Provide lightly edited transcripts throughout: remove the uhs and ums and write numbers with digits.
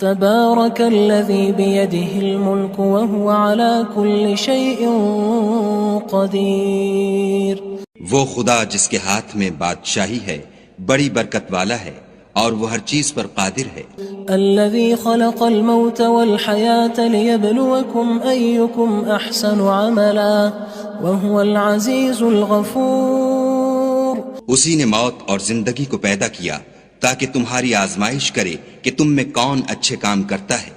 تبارك الذي بيده الملك وهو على كل شيء قدير. وہ خدا جس کے ہاتھ میں بادشاہی ہے بڑی برکت والا ہے اور وہ ہر چیز پر قادر ہے. الذي خلق الموت والحياة ليبلوكم أيكم أحسن عملا وهو العزيز الغفور. اسی نے موت اور زندگی کو پیدا کیا تاکہ تمہاری آزمائش کرے کہ تم میں کون اچھے کام کرتا ہے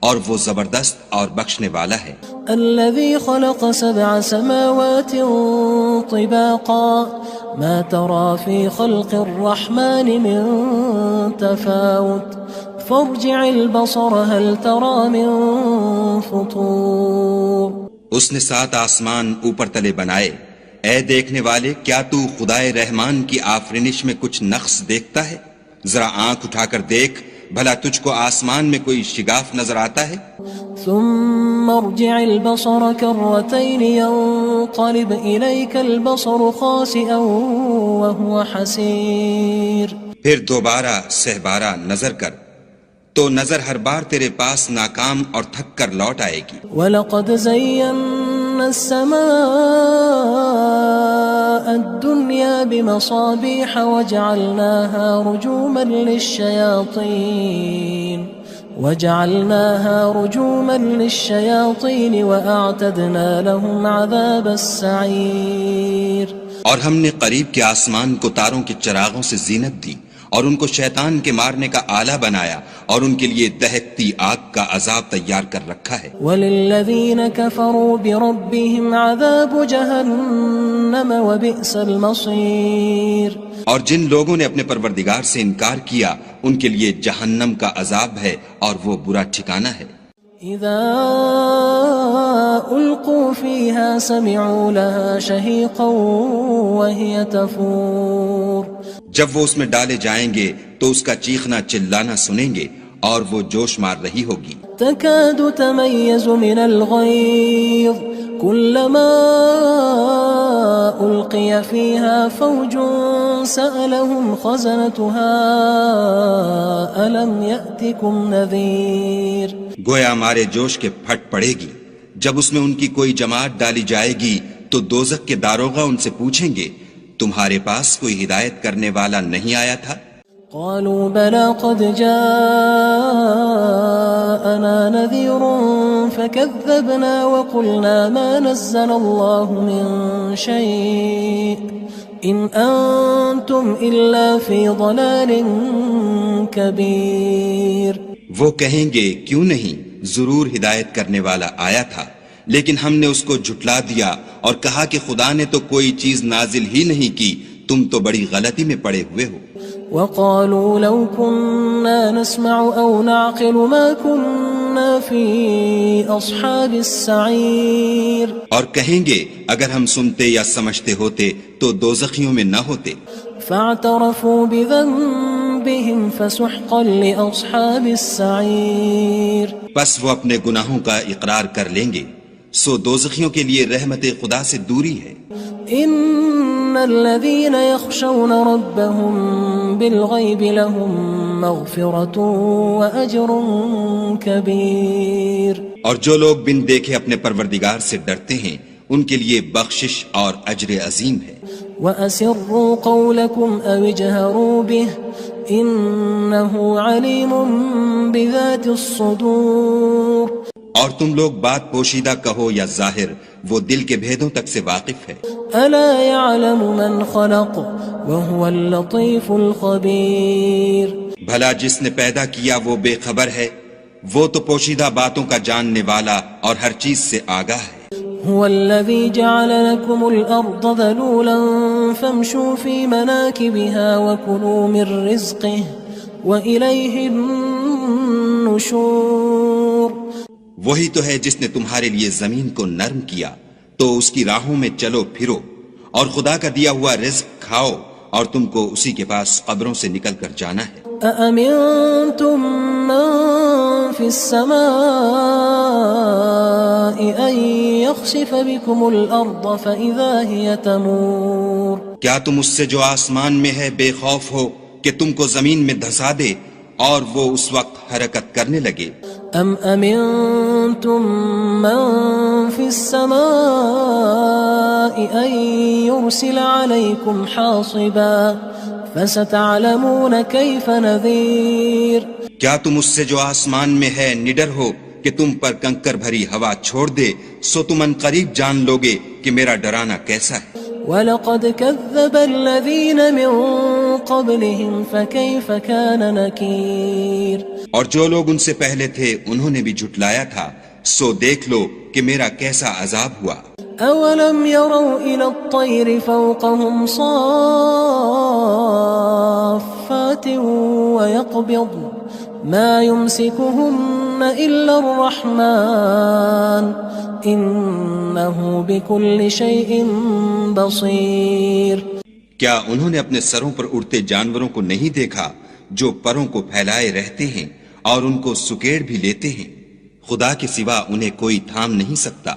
اور وہ زبردست اور بخشنے والا ہے. الذي خلق 7 سماوات طباقا ما ترى في خلق الرحمن من تفاوت فارجع البصر هل ترى من فطور. اس نے 7 آسمان اوپر تلے بنائے. اے دیکھنے والے کیا تو خدائے رحمان کی آفرینش میں کچھ نقص دیکھتا ہے؟ ذرا آنکھ اٹھا کر دیکھ بھلا تجھ کو آسمان میں کوئی شگاف نظر آتا ہے؟ ثم ارجع البصر كرتين ينقلب إليك البصر خاسئا وهو حسير. پھر دوبارہ سہبارہ نظر کر تو نظر ہر بار تیرے پاس ناکام اور تھک کر لوٹ آئے گی. وَلَقَدْ زَيَّنَّا السَّمَاءَ الدُّنْيَا بِمَصَابِيحَ وَجَعَلْنَاهَا رُجُومًا لِلشَّيَاطِينِ وَأَعْتَدْنَا لَهُمْ عَذَابَ السَّعِيرِ. اور ہم نے قریب کے آسمان کو تاروں کے چراغوں سے زینت دی اور ان کو شیطان کے مارنے کا آلہ بنایا اور ان کے لیے دہکتی آگ کا عذاب تیار کر رکھا ہے. وَلِلَّذِينَ كَفَرُوا بِرَبِّهِمْ عَذَابُ جَهَنَّمَ وَبِئْسَ الْمَصِيرُ. اور جن لوگوں نے اپنے پروردگار سے انکار کیا ان کے لیے جہنم کا عذاب ہے اور وہ برا ٹھکانہ ہے. اذا القوا فيها سمعوا لها شهيقا وهي تفور. جب وہ اس میں ڈالے جائیں گے تو اس کا چیخنا چلانا سنیں گے اور وہ جوش مار رہی ہوگی. تكاد تميز من الغيظ كلما ألقي فيها فوج سألهم خزنتها ألم يأتكم نذير. گویا ہمارے جوش کے پھٹ پڑے گی جب اس میں ان کی کوئی جماعت ڈالی جائے گی تو دوزخ کے داروغہ ان سے پوچھیں گے تمہارے پاس کوئی ہدایت کرنے والا نہیں آیا تھا؟ قالوا بلى قد جاءنا نذير فكذبنا وقلنا ما نزل الله من شيء إن أنتم إلا في ضلال كبير. وہ کہیں گے کیوں نہیں ضرور ہدایت کرنے والا آیا تھا لیکن ہم نے اس کو جھٹلا دیا اور کہا کہ خدا نے تو کوئی چیز نازل ہی نہیں کی تم تو بڑی غلطی میں پڑے ہوئے ہو. وقالوا لو كنا نسمع أو نعقل ما كنا في أصحاب السعير. اور کہیں گے اگر ہم سنتے یا سمجھتے ہوتے تو دوزخیوں میں نہ ہوتے. فاعترفوا بذنبهم فسحقا لأصحاب السعير. بس وہ اپنے گناہوں کا اقرار کر لیں گے سو دوزخیوں کے لیے رحمت خدا سے دوری ہے. ان الذين يخشون ربهم بالغيب لهم مغفرة واجر كبير. اور جو لوگ بن دیکھے اپنے پروردگار سے ڈرتے ہیں ان کے لیے بخشش اور اجر عظیم ہے. وَأَسِرُّوا قَوْلَكُمْ أَوِ اجْهَرُوا بِهِ إِنَّهُ عَلِيمٌ بِذَاتِ الصُّدُورِ. اور تم لوگ بات پوشیدہ کہو یا ظاہر وہ دل کے بھیدوں تک سے واقف ہے. أَلَا يَعْلَمُ مَنْ خَلَقَ وَهُوَ اللَّطِيفُ الْخَبِيرُ. بھلا جس نے پیدا کیا وہ بے خبر ہے وہ تو پوشیدہ باتوں کا جاننے والا اور ہر چیز سے آگاہ ہے. هو الذي جعل لكم الأرض ذلولا فامشوا في مناكبها وكلوا من رزقه وإليه النشور. وہی تو ہے جس نے تمہارے لیے زمین کو نرم کیا تو اس کی راہوں میں چلو پھرو اور خدا کا دیا ہوا رزق کھاؤ اور تم کو اسی کے پاس قبروں سے نکل کر جانا ہے. أأمنتم من في السماء أن يخسف بكم الأرض فإذا هي تمور. کیا تم اس سے جو آسمان میں ہے بے خوف ہو کہ تم کو زمین میں دھسا دے اور وہ اس وقت حرکت کرنے لگے. ام امنتم من في السماء ان يرسل عليكم حاصبا فستعلمون كيف نذير. کیا تم اس سے جو آسمان میں ہے نڈر ہو کہ تم پر کنکر بھری ہوا چھوڑ دے؟ سو تم ان قریب جان لوگے کہ میرا ڈرانا کیسا ہے. وَلَقَدْ كَذَّبَ الَّذِينَ مِن قَبْلِهِمْ فَكَيْفَ كَانَ نَكِيرٌ. اور جو لوگ ان سے پہلے تھے انہوں نے بھی جھٹلایا تھا، سو دیکھ لو کہ میرا کیسا عذاب ہوا. أَوَلَمْ يَرَوْا إِلَى الطَّيْرِ فَوْقَهُمْ صَافَّاتٍ وَيَقْبِضْنَ مَا يُمْسِكُهُنَّ إِلَّا الرَّحْمَنُ إِنَّهُ بِكُلِّ شَيْءٍ بَصِيرٌ. کیا انہوں نے اپنے سروں پر اڑتے جانوروں کو نہیں دیکھا جو پروں کو پھیلائے رہتے ہیں اور ان کو سکیڑ بھی لیتے ہیں؟ خدا کے سوا انہیں کوئی تھام نہیں سکتا،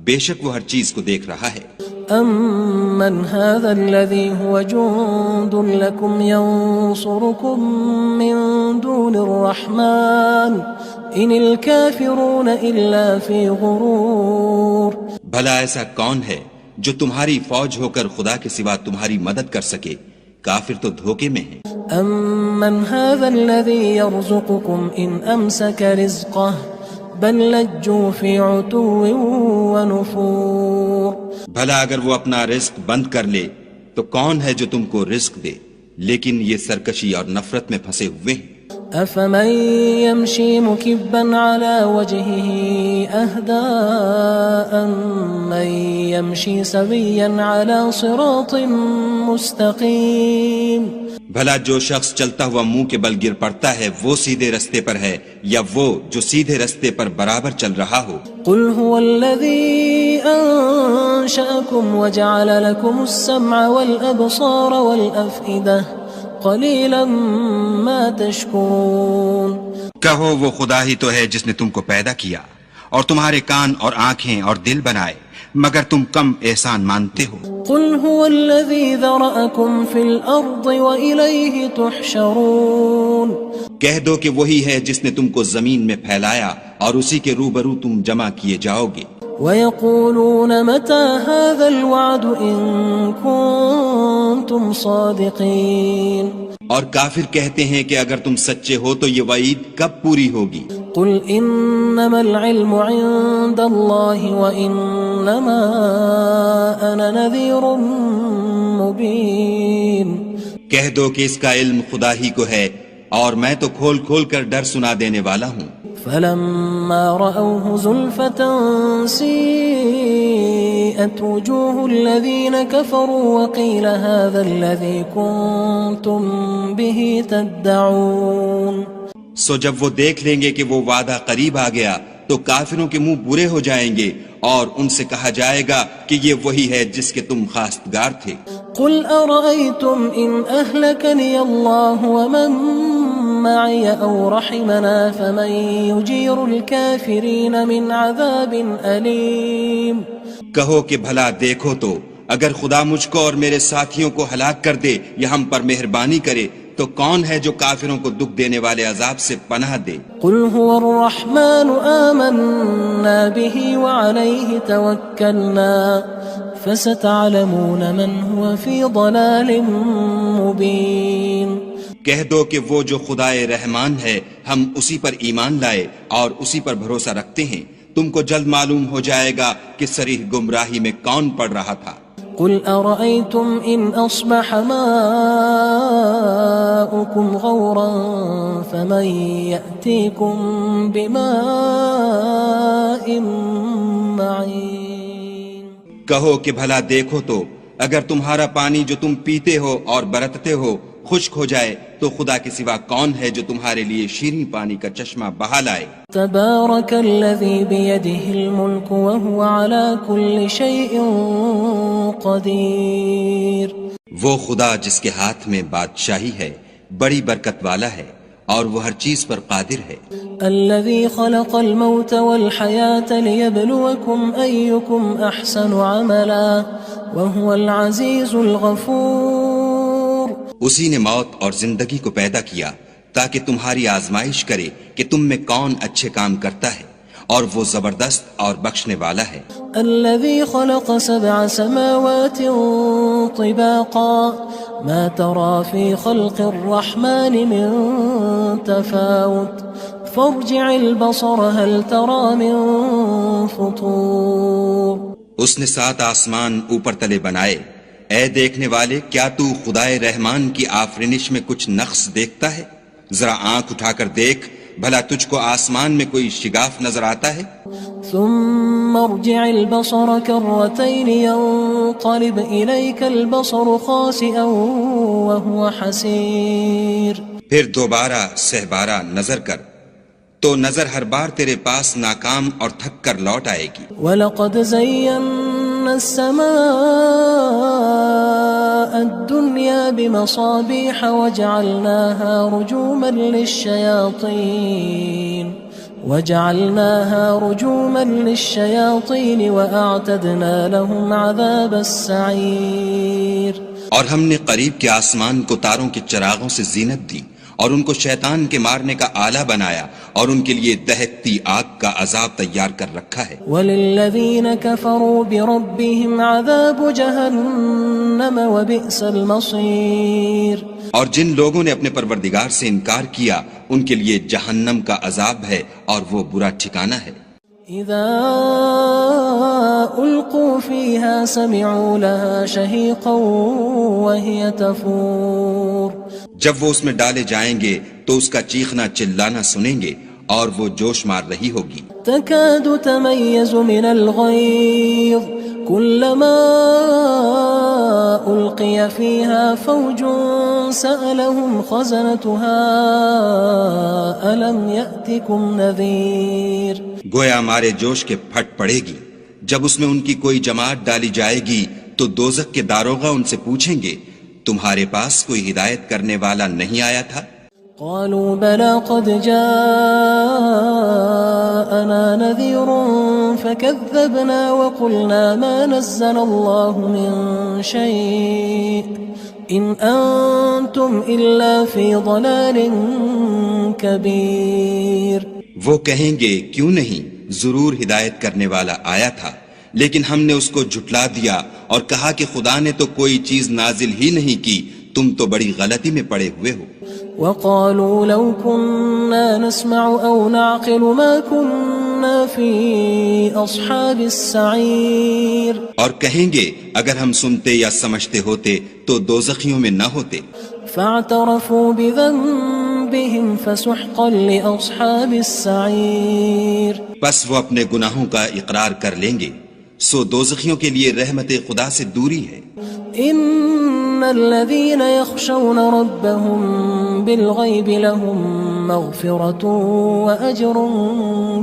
بے شک وہ ہر چیز کو دیکھ رہا ہے. أَمَّنْ هَذَا الَّذِي هُوَ جُندٌ لَكُمْ يَنصُرُكُم مِّن دُونِ الرَّحْمَنِ إِنِ الْكَافِرُونَ إِلَّا فِي غُرُورٍ. بھلا ایسا کون ہے جو تمہاری فوج ہو کر خدا کے سوا تمہاری مدد کر سکے؟ کافر تو دھوکے میں ہیں. أَمَّنْ هَذَا الَّذِي يَرْزُقُكُمْ إِنْ أَمْسَكَ رِزْقَهُ بَلْ لَجُّوا فِي عُتُوٍّ وَنُفُورٍ. بھلا اگر وہ اپنا رزق بند کر لے تو کون ہے جو تم کو رزق دے؟ لیکن یہ سرکشی اور نفرت میں پھنسے ہوئے ہیں. أَفَمَن يَمْشِي مُكِبًّا عَلَى وَجْهِهِ أَهْدَىٰ أَمَّن يَمْشِي سَوِيًّا عَلَى صِرَاطٍ مُّسْتَقِيمٍ. بھلا جو شخص چلتا ہوا منہ کے بل گر پڑتا ہے وہ سیدھے رستے پر ہے یا وہ جو سیدھے رستے پر برابر چل رہا ہو؟ قُلْ هُوَ الَّذِي أَنشَأَكُمْ وَجَعَلَ لَكُمُ السَّمْعَ وَالْأَبْصَارَ وَالْأَفْئِدَةَ قَلِيلًا مَا تَشْكُرُونَ. کہو وہ خدا ہی تو ہے جس نے تم کو پیدا کیا اور تمہارے کان اور آنکھیں اور دل بنائے، مگر تم کم احسان مانتے ہو. قُلْ هُوَ الَّذِي ذَرَأَكُمْ فِي الْأَرْضِ وَإِلَيْهِ تُحْشَرُونَ. کہہ دو کہ وہی ہے جس نے تم کو زمین میں پھیلایا اور اسی کے روبرو تم جمع کیے جاؤ گے. وَيَقُولُونَ مَتَى هَذَا الْوَعْدُ إِن كُنتُمْ صَادِقِينَ. اور کافر کہتے ہیں کہ اگر تم سچے ہو تو یہ وعید کب پوری ہوگی؟ قُلْ إِنَّمَا الْعِلْمُ عِندَ اللَّهِ وَإِنَّمَا أَنَا نَذِيرٌ مُّبِينٌ. کہہ دو کہ اس کا علم خدا ہی کو ہے اور میں تو کھول کھول کر ڈر سنا دینے والا ہوں. فَلَمَّا رَأَوْهُ زُلْفَةً سِيئَتْ وُجُوهُ الَّذِينَ كَفَرُوا وَقِيلَ هَذَا الَّذِي كُنتُم بِهِ تَدَّعُونَ. سو جب وہ دیکھ لیں گے کہ وہ وعدہ قریب آ گیا تو کافروں کے منہ برے ہو جائیں گے اور ان سے کہا جائے گا کہ یہ وہی ہے جس کے تم خواستگار تھے. قُلْ أَرَأَيْتُمْ إِنْ أَهْلَكَنِيَ اللَّهُ وَمَن مَّعِيَ أَوْ رَحِمَنَا فَمَن يُجِيرُ الْكَافِرِينَ مِنْ عَذَابٍ أَلِيمٍ. کہو کہ بھلا دیکھو تو اگر خدا مجھ کو اور میرے ساتھیوں کو ہلاک کر دے یا ہم پر مہربانی کرے تو کون ہے جو کافروں کو دکھ دینے والے عذاب سے پناہ دے؟ قُلْ هُوَ الرَّحْمَنُ آمَنَّا بِهِ وَعَلَيْهِ تَوَكَّلْنَا فَسَتَعْلَمُونَ مَنْ هُوَ فِي ضَلَالٍ مُّبِينٍ. کہہ دو کہ وہ جو خدائے رحمان ہے ہم اسی پر ایمان لائے اور اسی پر بھروسہ رکھتے ہیں، تم کو جلد معلوم ہو جائے گا کہ صریح گمراہی میں کون پڑ رہا تھا. قُلْ أَرَأَيْتُمْ إِنْ أَصْبَحَ مَاؤُكُمْ غَوْرًا فَمَن يَأْتِيكُم بِمَاءٍ مَّعِينٍ. کہو کہ بھلا دیکھو تو اگر تمہارا پانی جو تم پیتے ہو اور برتتے ہو خشک ہو جائے تو خدا کے سوا کون ہے جو تمہارے لیے شیریں پانی کا چشمہ بہا لائے. تبارک الذی بیدہ الملک وہو علی کل شیء قدیر. وہ خدا جس کے ہاتھ میں بادشاہی ہے بڑی برکت والا ہے اور وہ ہر چیز پر قادر ہے. الذي خلق الموت والحياة ليبلوكم أيكم أحسن عملا وهو العزيز الغفور. اسی نے موت اور زندگی کو پیدا کیا تاکہ تمہاری آزمائش کرے کہ تم میں کون اچھے کام کرتا ہے، اور وہ زبردست اور بخشنے والا ہے۔ الذي خلق 7 سماوات طباقا ما ترى في خلق الرحمن من تفاوت فارجع البصر هل ترى من فطور۔ اس نے 7 آسمان اوپر تلے بنائے، اے دیکھنے والے کیا تو خدائے رحمان کی آفرینش میں کچھ نقص دیکھتا ہے؟ ذرا آنکھ اٹھا کر دیکھ، بھلا تجھ کو آسمان میں کوئی شگاف نظر آتا ہے؟ ثم ارجع البصر كرتين ينقلب إليك البصر خاسئا وهو حسير۔ پھر دوبارہ سہبارہ نظر کر تو نظر ہر بار تیرے پاس ناکام اور تھک کر لوٹ آئے گی۔ وَلَقَدْ زَيَّنَّا السَّمَاءَ الدُّنْيَا بِمَصَابِيحَ وَجَعَلْنَاهَا رُجُومًا لِلشَّيَاطِينِ وَأَعْتَدْنَا لَهُمْ عَذَابَ السَّعِيرِ۔ اور ہم نے قریب کے آسمان کو تاروں کے چراغوں سے زینت دی، اور ان کو شیطان کے مارنے کا آلہ بنایا، اور ان کے لیے دہکتی آگ کا عذاب تیار کر رکھا ہے۔ وَلِلَّذِينَ كَفَرُوا بِرَبِّهِمْ عَذَابُ جَهَنَّمَ وَبِئْسَ الْمَصِيرُ۔ اور جن لوگوں نے اپنے پروردگار سے انکار کیا ان کے لیے جہنم کا عذاب ہے، اور وہ برا ٹھکانہ ہے۔ اذا القوا فيها سمعوا لها شهيقا وهي تفور۔ جب وہ اس میں ڈالے جائیں گے تو اس کا چیخنا چلانا سنیں گے، اور وہ جوش مار رہی ہوگی۔ تكاد تميز من الغيظ كلما ألقي فيها فوج سألهم خزنتها ألم يأتكم نذير۔ گویا مارے جوش کے پھٹ پڑے گی۔ جب اس میں ان کی کوئی جماعت ڈالی جائے گی تو دوزخ کے داروغہ ان سے پوچھیں گے تمہارے پاس کوئی ہدایت کرنے والا نہیں آیا تھا؟ قالوا بلى قد جاءنا نذير فكذبنا وقلنا ما نزل الله من شيء إن أنتم إلا في ضلال كبير۔ وہ کہیں گے کیوں نہیں، ضرور ہدایت کرنے والا آیا تھا، لیکن ہم نے اس کو جھٹلا دیا اور کہا کہ خدا نے تو کوئی چیز نازل ہی نہیں کی، تم تو بڑی غلطی میں پڑے ہوئے ہو۔ وقالوا لو كنا نسمع أو نعقل ما كنا في أصحاب السعير۔ اور کہیں گے اگر ہم سنتے یا سمجھتے ہوتے تو دوزخیوں میں نہ ہوتے۔ فاعترفوا بذنبهم فسحقا لأصحاب السعير۔ پس وہ اپنے گناہوں کا اقرار کر لیں گے، سو دوزخیوں کے لیے رحمت خدا سے دوری ہے۔ ان الذين يخشون ربهم بالغيب لهم مغفرة واجر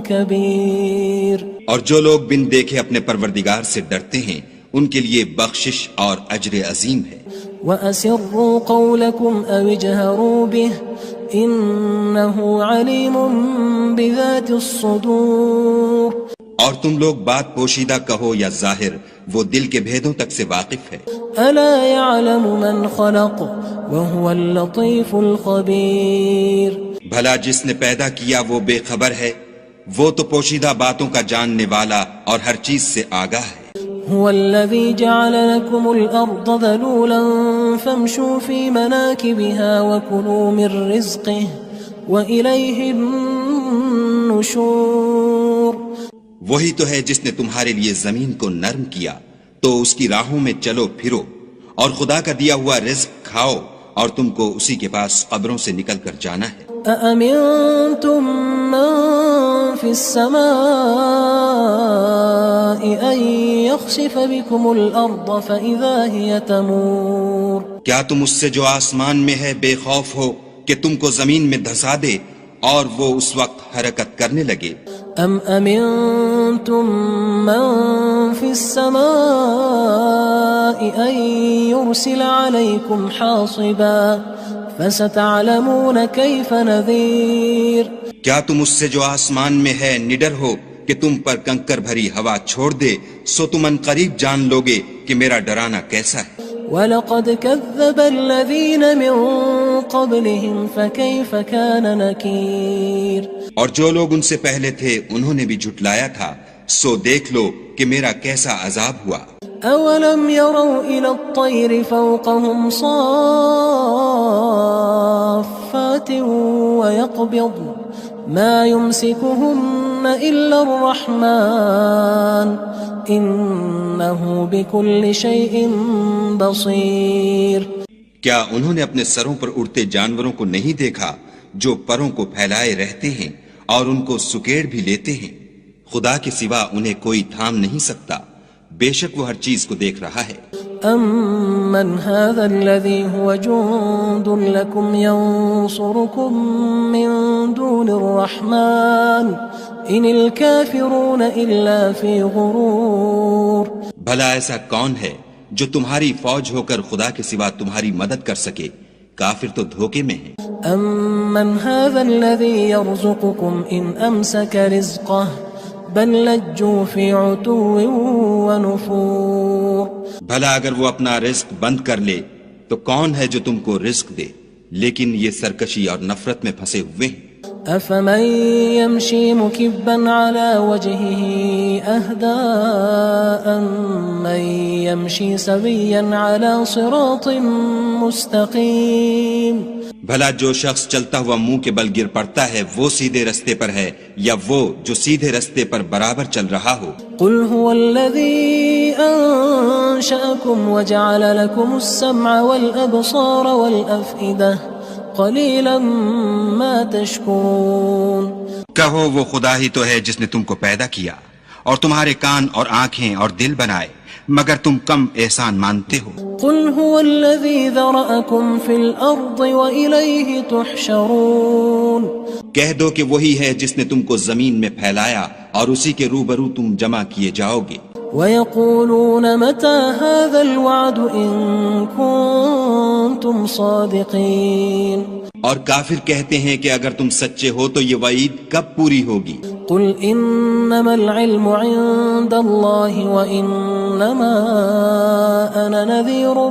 كبير۔ اور جو لوگ بن دیکھے اپنے پروردگار سے ڈرتے ہیں ان کے لیے بخشش اور اجر عظیم ہے۔ وَأَسِرُّوا قَوْلَكُمْ أَوِ اجْهَرُوا بِهِ إِنَّهُ عَلِيمٌ بِذَاتِ الصُّدُورِ۔ اور تم لوگ بات پوشیدہ کہو یا ظاہر، وہ دل کے بھیدوں تک سے واقف ہے۔ أَلَا يَعْلَمُ مَنْ خَلَقَ وَهُوَ اللَّطِيفُ الْخَبِيرُ۔ بھلا جس نے پیدا کیا وہ بے خبر ہے، وہ تو پوشیدہ باتوں کا جاننے والا اور ہر چیز سے آگاہ ہے۔ هو الذي جعل لكم الأرض ذلولا فامشوا في مناكبها وكلوا من رزقه وإليه النشور۔ وہی تو ہے جس نے تمہارے لیے زمین کو نرم کیا تو اس کی راہوں میں چلو پھرو، اور خدا کا دیا ہوا رزق کھاؤ، اور تم کو اسی کے پاس قبروں سے نکل کر جانا ہے۔ أأمنتم من في السماء أن يخسف بكم الأرض فإذا هي تمور۔ کیا تم اس سے جو آسمان میں ہے بے خوف ہو کہ تم کو زمین میں دھسا دے اور وہ اس وقت حرکت کرنے لگے؟ أم أمنتم من في السماء أن يرسل عليكم حاصبا فستعلمون كيف نذير۔ کیا تم اس سے جو آسمان میں ہے نڈر ہو کہ تم پر کنکر بھری ہوا چھوڑ دے، سو تم ان قریب جان لوگے کہ میرا ڈرانا کیسا ہے۔ وَلَقَدْ كَذَّبَ الَّذِينَ مِن قبلهم فكيف كان نكير اور جو لوگ ان سے پہلے تھے انہوں نے بھی جھٹلایا تھا، سو دیکھ لو کہ میرا کیسا عذاب ہوا۔ أولم يروا إلى الطير فوقهم صافات ويقبض ما يمسكهن إلا الرحمن إنه بكل شيء بصير۔ کیا انہوں نے اپنے سروں پر اڑتے جانوروں کو نہیں دیکھا جو پروں کو پھیلائے رہتے ہیں اور ان کو سکیڑ بھی لیتے ہیں؟ خدا کے سوا انہیں کوئی تھام نہیں سکتا، بے شک وہ ہر چیز کو دیکھ رہا ہے۔ أَمَّنْ هَذَا الَّذِي هُوَ جُندٌ لَكُمْ يَنصُرُكُم مِّن دُونِ الرَّحْمَنِ إِنِ الْكَافِرُونَ إِلَّا فِي غُرُورٍ۔ بھلا ایسا کون ہے جو تمہاری فوج ہو کر خدا کے سوا تمہاری مدد کر سکے؟ کافر تو دھوکے میں ہیں۔ أَمَّنْ هَذَا الَّذِي يَرْزُقُكُمْ إِنْ أَمْسَكَ رِزْقَهُ بل لجوا فی عتو ونفور۔ بھلا اگر وہ اپنا رزق بند کر لے تو کون ہے جو تم کو رزق دے؟ لیکن یہ سرکشی اور نفرت میں پھنسے ہوئے ہیں۔ افمن يمشي مكبا على وجهه اهدى أمن يمشي سويا على صراط مستقيم۔ بھلا جو شخص چلتا ہوا منہ کے بل گر پڑتا ہے وہ سیدھے رستے پر ہے یا وہ جو سیدھے رستے پر برابر چل رہا ہو؟ قل هو الذي أنشأكم وجعل لكم السمع والأبصار والأفئدة قلیلا ما تشکرون۔ کہو وہ خدا ہی تو ہے جس نے تم کو پیدا کیا اور تمہارے کان اور آنکھیں اور دل بنائے، مگر تم کم احسان مانتے ہو۔ قل هو الذی ذرأکم فی الارض وإلیہ تحشرون۔ کہہ دو کہ وہی ہے جس نے تم کو زمین میں پھیلایا اور اسی کے روبرو تم جمع کیے جاؤ گے۔ وَيَقُولُونَ مَتَى هَذَا الْوَعْدُ إِن كُنتُمْ صَادِقِينَ۔ اور کافر کہتے ہیں کہ اگر تم سچے ہو تو یہ وعید کب پوری ہوگی؟ قُلْ إِنَّمَا الْعِلْمُ عِندَ اللَّهِ وَإِنَّمَا أَنَا نَذِيرٌ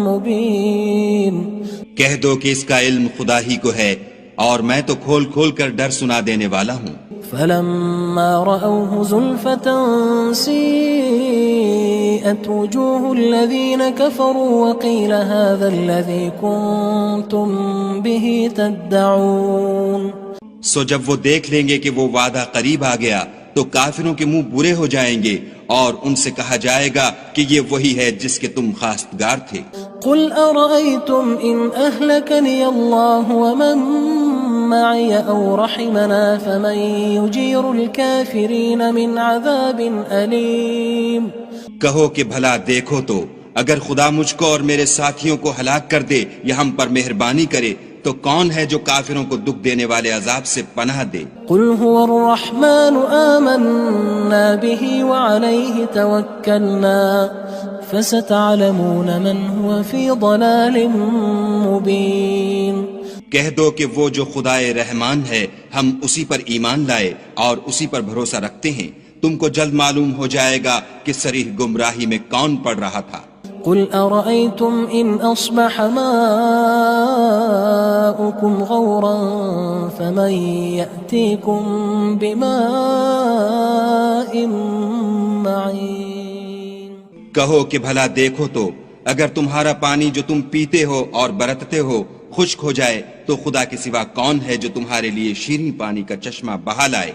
مُبِينٌ۔ کہہ دو کہ اس کا علم خدا ہی کو ہے اور میں تو کھول کھول کر ڈر سنا دینے والا ہوں۔ فلما رأوه زلفة سيئت وجوه الذين كفروا وقيل هذا الذي كنتم به تدعون۔ سو جب وہ دیکھ لیں گے کہ وہ وعدہ قریب آ گیا تو کافروں کے منہ برے ہو جائیں گے اور ان سے کہا جائے گا کہ یہ وہی ہے جس کے تم خواستگار تھے۔ قل أرأيتم إن أهلكني الله ومن معي أو رحمنا فمن يجير الكافرين من عذاب أليم۔ کہو کہ بھلا دیکھو تو اگر خدا مجھ کو اور میرے ساتھیوں کو ہلاک کر دے یا ہم پر مہربانی کرے تو کون ہے جو کافروں کو دکھ دینے والے عذاب سے پناہ دے؟ قل هو الرحمن آمنا به وعليه توكلنا فستعلمون من هو في ضلال مبين۔ کہہ دو کہ وہ جو خدائے رحمان ہے ہم اسی پر ایمان لائے اور اسی پر بھروسہ رکھتے ہیں، تم کو جلد معلوم ہو جائے گا کہ صریح گمراہی میں کون پڑ رہا تھا۔ قل أرأيتم إن أصبح ماؤكم غورا فمن يأتيكم بماء معين۔ کہو کہ بھلا دیکھو تو اگر تمہارا پانی جو تم پیتے ہو اور برتتے ہو خشک ہو جائے تو خدا کے سوا کون ہے جو تمہارے لیے شیریں پانی کا چشمہ بہا لائے؟